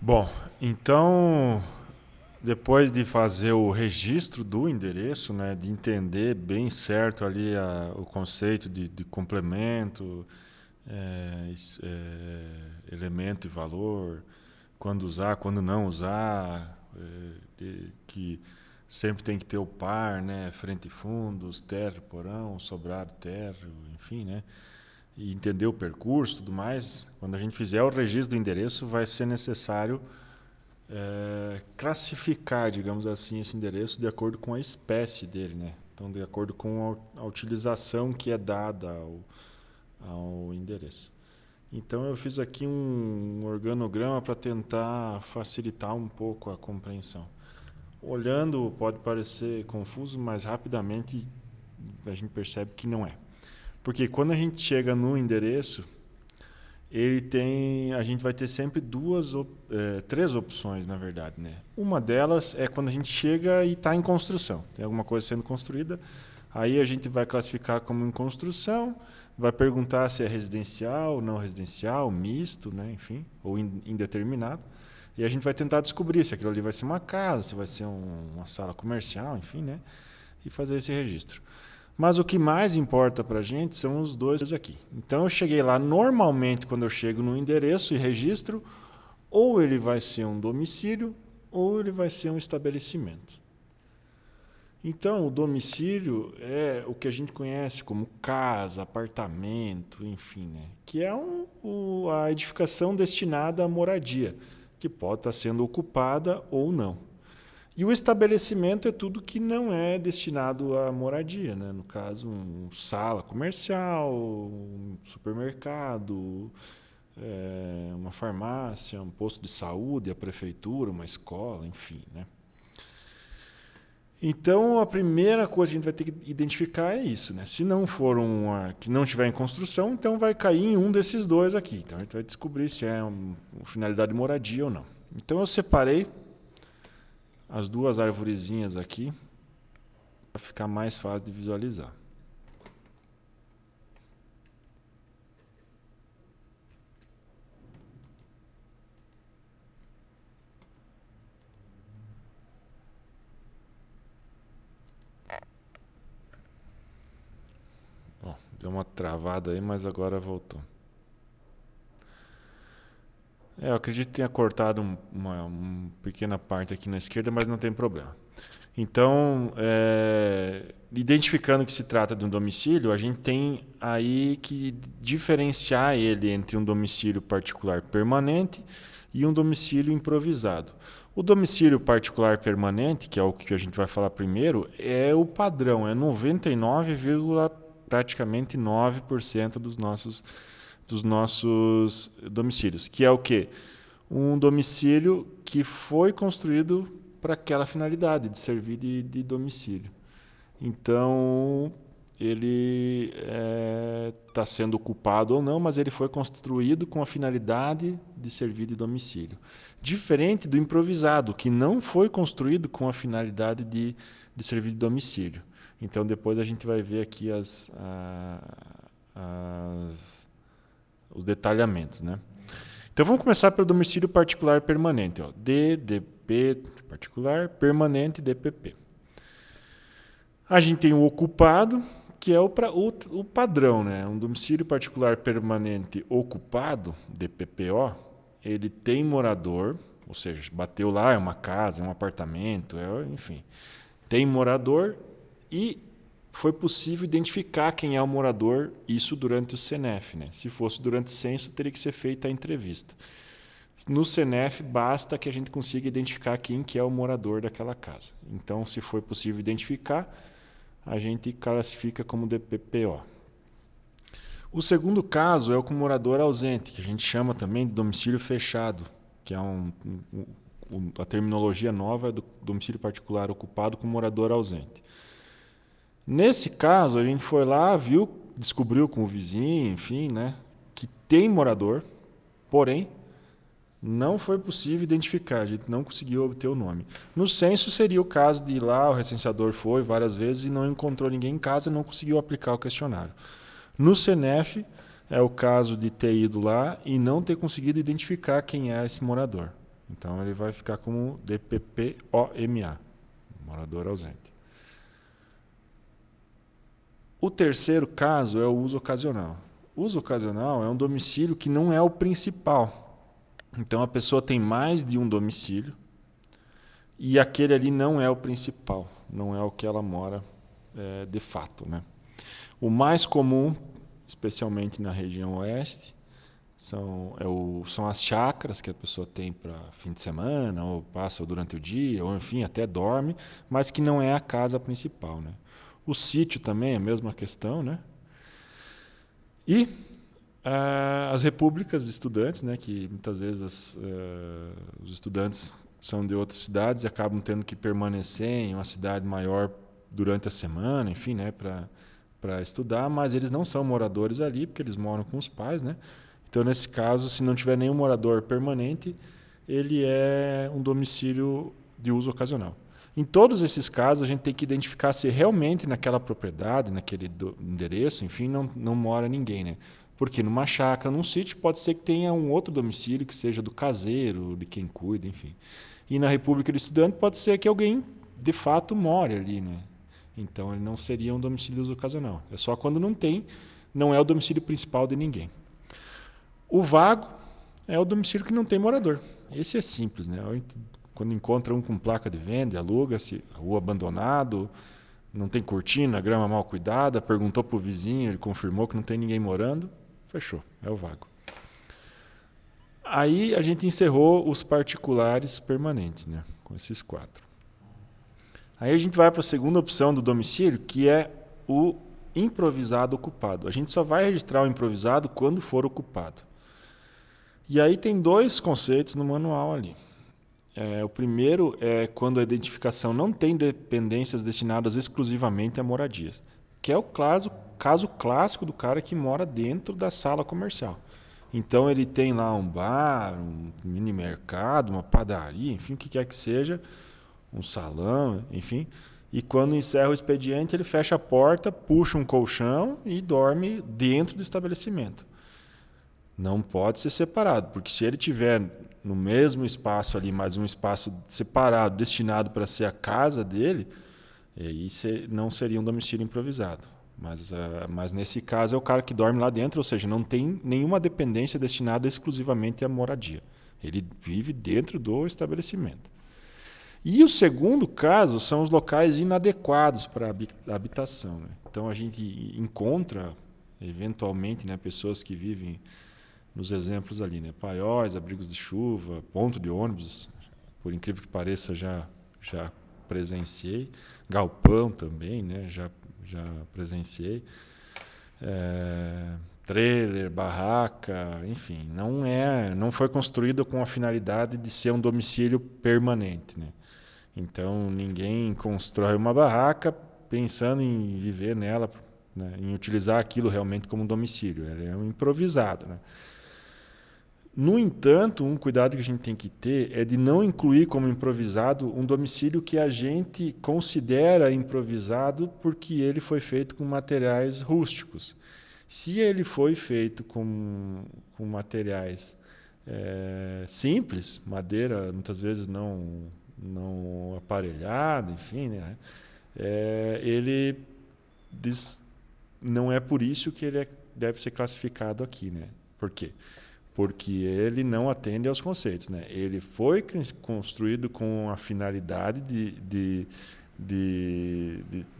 Bom, então, depois de fazer o registro do endereço, né, de entender bem certo ali o conceito de complemento, elemento e valor, quando usar, quando não usar, que sempre tem que ter o par, né, frente e fundos, térreo, porão, sobrado, térreo, enfim, né, e entender o percurso e tudo mais. Quando a gente fizer o registro do endereço, vai ser necessário classificar, digamos assim, esse endereço de acordo com a espécie dele, né? Então, de acordo com a utilização que é dada ao endereço. Então, eu fiz aqui um organograma para tentar facilitar um pouco a compreensão. Olhando, pode parecer confuso, mas rapidamente a gente percebe que não é. Porque quando a gente chega no endereço, a gente vai ter sempre três opções, na verdade, né? Uma delas é quando a gente chega e está em construção, tem alguma coisa sendo construída, aí a gente vai classificar como em construção, vai perguntar se é residencial, não residencial, misto, né? Enfim, ou indeterminado, e a gente vai tentar descobrir se aquilo ali vai ser uma casa, se vai ser uma sala comercial, enfim, né? E fazer esse registro. Mas o que mais importa para a gente são os dois aqui. Então eu cheguei lá, normalmente quando eu chego no endereço e registro, ou ele vai ser um domicílio ou ele vai ser um estabelecimento. Então o domicílio é o que a gente conhece como casa, apartamento, enfim, né? Que é a edificação destinada à moradia, que pode estar sendo ocupada ou não. E o estabelecimento é tudo que não é destinado à moradia, né? No caso, uma sala comercial, um supermercado, uma farmácia, um posto de saúde, a prefeitura, uma escola, enfim, né? Então, a primeira coisa que a gente vai ter que identificar é isso, né? Se não for que não estiver em construção, então vai cair em um desses dois aqui. Então, a gente vai descobrir se é uma finalidade de moradia ou não. Então, eu separei as duas arvorezinhas aqui para ficar mais fácil de visualizar. Ó, deu uma travada aí, mas agora voltou. Eu acredito que tenha cortado uma pequena parte aqui na esquerda, mas não tem problema. Então, identificando que se trata de um domicílio, a gente tem aí que diferenciar ele entre um domicílio particular permanente e um domicílio improvisado. O domicílio particular permanente, que é o que a gente vai falar primeiro, é o padrão, é 99, praticamente 9% dos nossos domicílios, que é o quê? Um domicílio que foi construído para aquela finalidade, de servir de domicílio. Então, ele está sendo ocupado ou não, mas ele foi construído com a finalidade de servir de domicílio. Diferente do improvisado, que não foi construído com a finalidade de servir de domicílio. Então, depois a gente vai ver aqui os detalhamentos, né? Então vamos começar pelo domicílio particular permanente, ó. DDP particular permanente DPP. A gente tem o ocupado, que é o padrão, né? Um domicílio particular permanente ocupado, DPPO, ele tem morador, ou seja, bateu lá, é uma casa, é um apartamento, enfim. Tem morador e foi possível identificar quem é o morador, isso durante o CENEF, né? Se fosse durante o censo, teria que ser feita a entrevista. No CENEF, basta que a gente consiga identificar quem que é o morador daquela casa. Então, se for possível identificar, a gente classifica como DPPO. O segundo caso é o com morador ausente, que a gente chama também de domicílio fechado, que é a terminologia nova é do domicílio particular ocupado com morador ausente. Nesse caso, a gente foi lá, viu, descobriu com o vizinho, enfim, né, que tem morador, porém, não foi possível identificar, a gente não conseguiu obter o nome. No censo seria o caso de ir lá, o recenseador foi várias vezes e não encontrou ninguém em casa e não conseguiu aplicar o questionário. No CENEF é o caso de ter ido lá e não ter conseguido identificar quem é esse morador. Então ele vai ficar como DPPOMA, morador ausente. O terceiro caso é o uso ocasional. O uso ocasional é um domicílio que não é o principal. Então a pessoa tem mais de um domicílio e aquele ali não é o principal, não é o que ela mora de fato, né? O mais comum, especialmente na região oeste, são as chácaras que a pessoa tem para fim de semana, ou passa durante o dia, ou enfim, até dorme, mas que não é a casa principal, né? O sítio também é a mesma questão, né? E as repúblicas de estudantes, né, que muitas vezes os estudantes são de outras cidades e acabam tendo que permanecer em uma cidade maior durante a semana, enfim, né, para estudar, mas eles não são moradores ali, porque eles moram com os pais, né? Então, nesse caso, se não tiver nenhum morador permanente, ele é um domicílio de uso ocasional. Em todos esses casos, a gente tem que identificar se realmente naquela propriedade, naquele endereço, enfim, não mora ninguém, né? Porque numa chácara, num sítio, pode ser que tenha um outro domicílio que seja do caseiro, de quem cuida, enfim. E na República do Estudante pode ser que alguém de fato more ali, né? Então ele não seria um domicílio de uso ocasional. É só quando não é o domicílio principal de ninguém. O vago é o domicílio que não tem morador. Esse é simples, né? Quando encontra um com placa de venda, aluga-se, rua abandonado, não tem cortina, grama mal cuidada, perguntou para o vizinho, ele confirmou que não tem ninguém morando, fechou, é o vago. Aí a gente encerrou os particulares permanentes, né? Com esses 4. Aí a gente vai para a segunda opção do domicílio, que é o improvisado ocupado. A gente só vai registrar o improvisado quando for ocupado. E aí tem 2 conceitos no manual ali. O primeiro é quando a identificação não tem dependências destinadas exclusivamente a moradias, que é o caso clássico do cara que mora dentro da sala comercial. Então ele tem lá um bar, um mini mercado, uma padaria, enfim, o que quer que seja, um salão, enfim. E quando encerra o expediente, ele fecha a porta, puxa um colchão e dorme dentro do estabelecimento. Não pode ser separado, porque se ele tiver no mesmo espaço ali, mas um espaço separado, destinado para ser a casa dele, aí não seria um domicílio improvisado. Mas nesse caso é o cara que dorme lá dentro, ou seja, não tem nenhuma dependência destinada exclusivamente à moradia. Ele vive dentro do estabelecimento. E o segundo caso são os locais inadequados para a habitação, né? Então a gente encontra, eventualmente, né, pessoas que vivem nos exemplos ali, né? Paióis, abrigos de chuva, ponto de ônibus, por incrível que pareça, já presenciei. Galpão também, né? Já presenciei. Trailer, barraca, enfim, não foi construído com a finalidade de ser um domicílio permanente, né? Então ninguém constrói uma barraca pensando em viver nela, né? Em utilizar aquilo realmente como um domicílio. Ele é um improvisado, né? No entanto, um cuidado que a gente tem que ter é de não incluir como improvisado um domicílio que a gente considera improvisado porque ele foi feito com materiais rústicos. Se ele foi feito com materiais simples, madeira muitas vezes não aparelhada, enfim, né? Ele não é por isso que ele deve ser classificado aqui, né? Por quê? Porque ele não atende aos conceitos, né? Ele foi construído com a finalidade de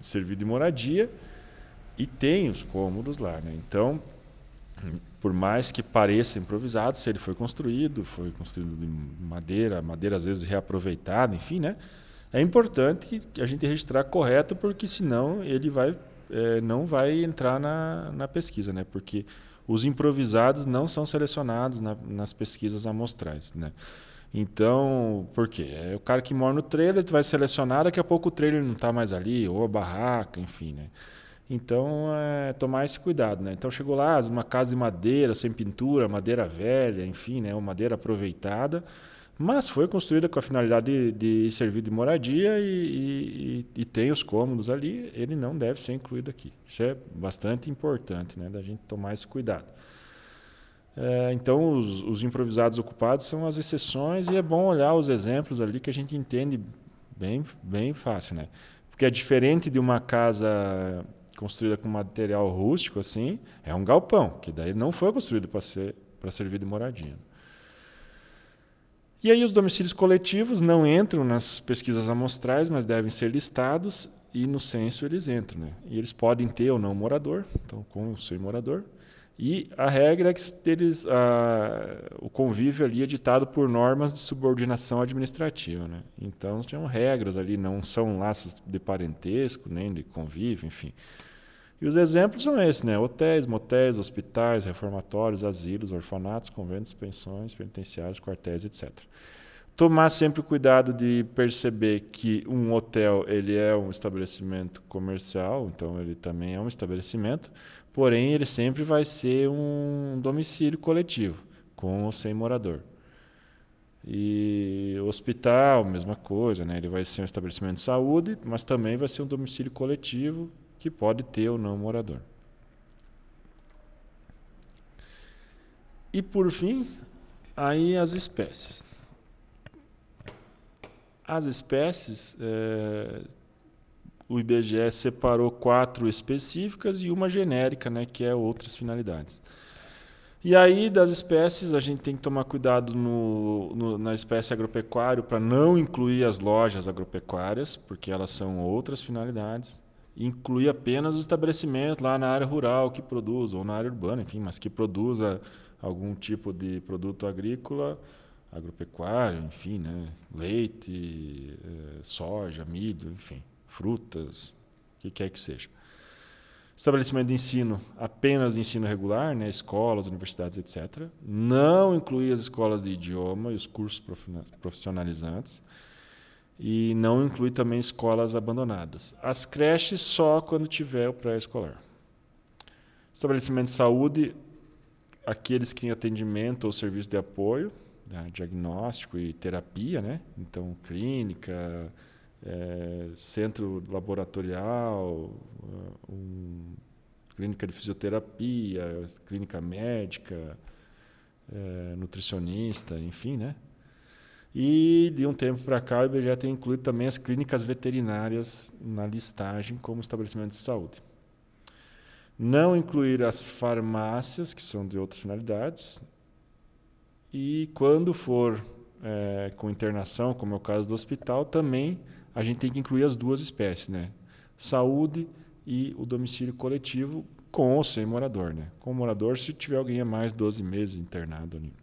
servir de moradia e tem os cômodos lá, né? Então, por mais que pareça improvisado, se ele foi construído de madeira às vezes reaproveitada, enfim, né? É importante que a gente registrar correto, porque senão ele não vai entrar na pesquisa, né? Porque os improvisados não são selecionados nas pesquisas amostrais, né? Então, por quê? É o cara que mora no trailer, tu vai selecionar, daqui a pouco o trailer não está mais ali, ou a barraca, enfim, né? Então, tomar esse cuidado, né? Então, chegou lá, uma casa de madeira, sem pintura, madeira velha, enfim, né? Uma madeira aproveitada, mas foi construída com a finalidade de servir de moradia e tem os cômodos ali, ele não deve ser incluído aqui. Isso é bastante importante, né? Da gente tomar esse cuidado. Então, os improvisados ocupados são as exceções e é bom olhar os exemplos ali que a gente entende bem fácil, né? Porque é diferente de uma casa construída com material rústico, assim, é um galpão, que daí não foi construído para servir de moradia. E aí os domicílios coletivos não entram nas pesquisas amostrais, mas devem ser listados e no censo eles entram, né? E eles podem ter ou não morador, então com ou sem morador. E a regra é que o convívio ali é ditado por normas de subordinação administrativa, né? Então, tinham regras ali, não são laços de parentesco, nem de convívio, enfim. E os exemplos são esses, né? Hotéis, motéis, hospitais, reformatórios, asilos, orfanatos, conventos, pensões, penitenciários, quartéis, etc. Tomar sempre o cuidado de perceber que um hotel ele é um estabelecimento comercial, então ele também é um estabelecimento, porém ele sempre vai ser um domicílio coletivo, com ou sem morador. E o hospital, mesma coisa, né? Ele vai ser um estabelecimento de saúde, mas também vai ser um domicílio coletivo que pode ter ou não morador. E por fim, aí as espécies. As espécies, o IBGE separou 4 específicas e uma genérica, né, que é outras finalidades. E aí, das espécies, a gente tem que tomar cuidado na espécie agropecuário para não incluir as lojas agropecuárias, porque elas são outras finalidades. Incluir apenas o estabelecimento lá na área rural que produz, ou na área urbana, enfim, mas que produza algum tipo de produto agrícola, agropecuário, enfim, né? Leite, soja, milho, enfim, frutas, o que quer que seja. Estabelecimento de ensino, apenas de ensino regular, né? Escolas, universidades, etc. Não incluir as escolas de idioma e os cursos profissionalizantes. E não inclui também escolas abandonadas. As creches só quando tiver o pré-escolar. Estabelecimento de saúde, aqueles que têm atendimento ou serviço de apoio, né, diagnóstico e terapia, né? Então, clínica, centro laboratorial, clínica de fisioterapia, clínica médica, nutricionista, enfim, né? E de um tempo para cá, o IBGE tem incluído também as clínicas veterinárias na listagem como estabelecimento de saúde. Não incluir as farmácias, que são de outras finalidades. E quando for com internação, como é o caso do hospital, também a gente tem que incluir as 2 espécies, né? Saúde e o domicílio coletivo com ou sem morador, né? Com morador, se tiver alguém a mais de 12 meses internado ali.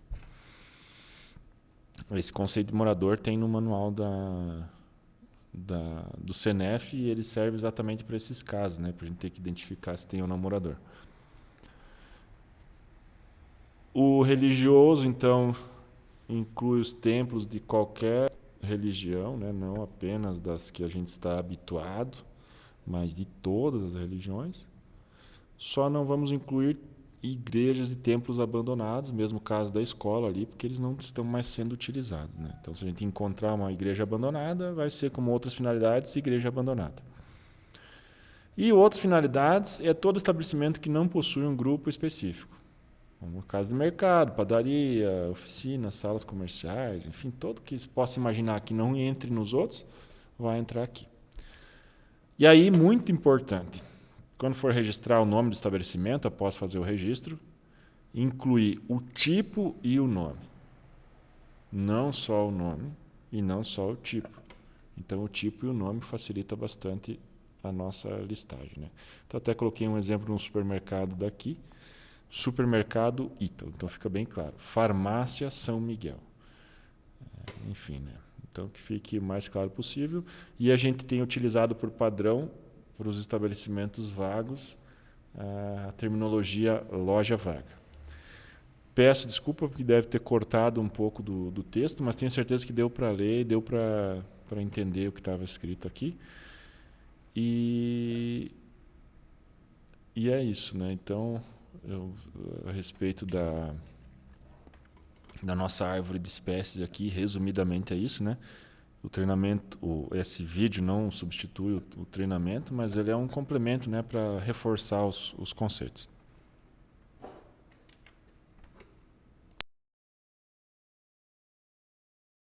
Esse conceito de morador tem no manual do CENEF e ele serve exatamente para esses casos, né? Para a gente ter que identificar se tem ou não morador. O religioso, então, inclui os templos de qualquer religião, né? Não apenas das que a gente está habituado, mas de todas as religiões. Só não vamos incluir igrejas e templos abandonados, mesmo caso da escola ali, porque eles não estão mais sendo utilizados, né? Então, se a gente encontrar uma igreja abandonada, vai ser como outras finalidades, igreja abandonada. E outras finalidades é todo estabelecimento que não possui um grupo específico. Como casa de mercado, padaria, oficina, salas comerciais, enfim, todo que se possa imaginar que não entre nos outros, vai entrar aqui. E aí, muito importante, quando for registrar o nome do estabelecimento, após fazer o registro, incluir o tipo e o nome. Não só o nome e não só o tipo. Então, o tipo e o nome facilita bastante a nossa listagem, né? Então, até coloquei um exemplo de um supermercado daqui. Supermercado Ítalo. Então, fica bem claro. Farmácia São Miguel. Enfim, né? Então, que fique o mais claro possível. E a gente tem utilizado por padrão, para os estabelecimentos vagos, a terminologia loja vaga. Peço desculpa porque deve ter cortado um pouco do texto, mas tenho certeza que deu para ler e deu para entender o que estava escrito aqui. E é isso, né? Então, a respeito da nossa árvore de espécies aqui, resumidamente é isso, né? O treinamento, esse vídeo não substitui o treinamento, mas ele é um complemento, né, para reforçar os conceitos.